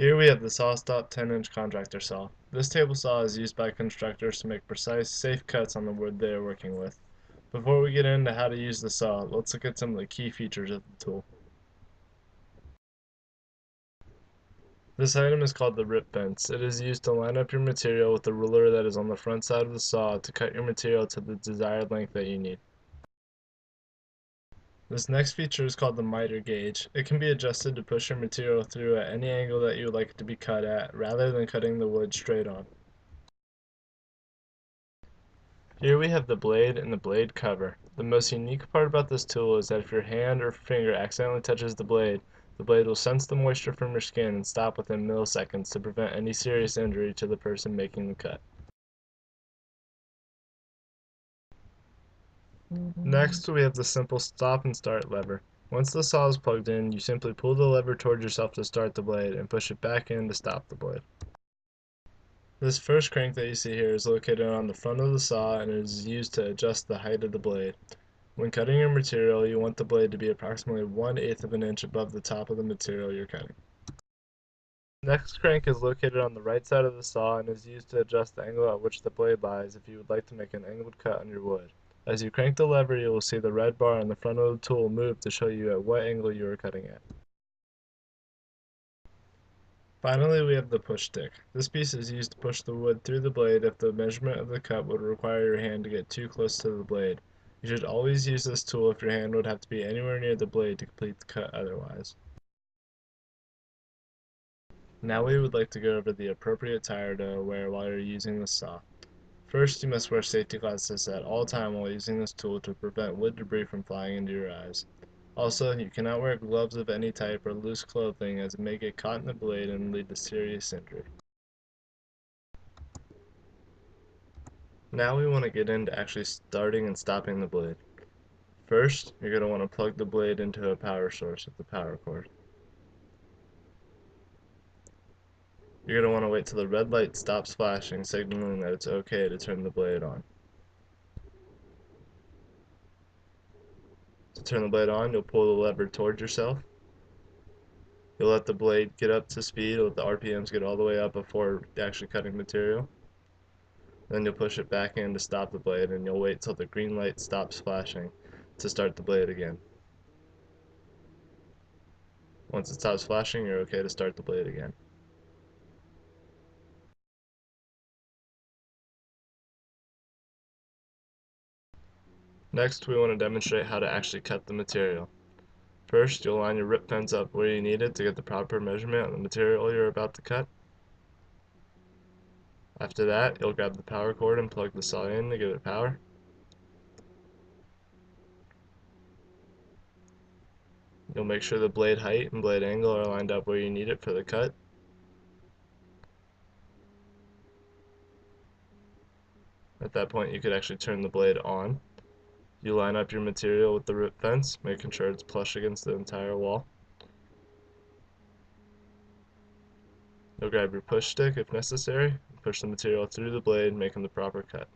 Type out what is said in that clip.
Here we have the SawStop 10-inch contractor saw. This table saw is used by constructors to make precise, safe cuts on the wood they are working with. Before we get into how to use the saw, let's look at some of the key features of the tool. This item is called the rip fence. It is used to line up your material with the ruler that is on the front side of the saw to cut your material to the desired length that you need. This next feature is called the miter gauge. It can be adjusted to push your material through at any angle that you would like it to be cut at, rather than cutting the wood straight on. Here we have the blade and the blade cover. The most unique part about this tool is that if your hand or finger accidentally touches the blade will sense the moisture from your skin and stop within milliseconds to prevent any serious injury to the person making the cut. Next, we have the simple stop and start lever. Once the saw is plugged in, you simply pull the lever towards yourself to start the blade and push it back in to stop the blade. This first crank that you see here is located on the front of the saw and it is used to adjust the height of the blade. When cutting your material, you want the blade to be approximately 1/8 of an inch above the top of the material you're cutting. Next crank is located on the right side of the saw and is used to adjust the angle at which the blade lies if you would like to make an angled cut on your wood. As you crank the lever, you will see the red bar on the front of the tool move to show you at what angle you are cutting at. Finally, we have the push stick. This piece is used to push the wood through the blade if the measurement of the cut would require your hand to get too close to the blade. You should always use this tool if your hand would have to be anywhere near the blade to complete the cut otherwise. Now we would like to go over the appropriate attire to wear while you're using the saw. First, you must wear safety glasses at all times while using this tool to prevent wood debris from flying into your eyes. Also, you cannot wear gloves of any type or loose clothing as it may get caught in the blade and lead to serious injury. Now we want to get into actually starting and stopping the blade. First, you're going to want to plug the blade into a power source with the power cord. You're going to want to wait till the red light stops flashing, signaling that it's okay to turn the blade on. To turn the blade on, you'll pull the lever towards yourself. You'll let the blade get up to speed, let the RPMs get all the way up before actually cutting material. Then you'll push it back in to stop the blade, and you'll wait till the green light stops flashing to start the blade again. Once it stops flashing, you're okay to start the blade again. Next, we want to demonstrate how to actually cut the material. First, you'll line your rip fence up where you need it to get the proper measurement on the material you're about to cut. After that, you'll grab the power cord and plug the saw in to give it power. You'll make sure the blade height and blade angle are lined up where you need it for the cut. At that point, you could actually turn the blade on. You line up your material with the rip fence, making sure it's plush against the entire wall. You'll grab your push stick if necessary, and push the material through the blade, making the proper cut.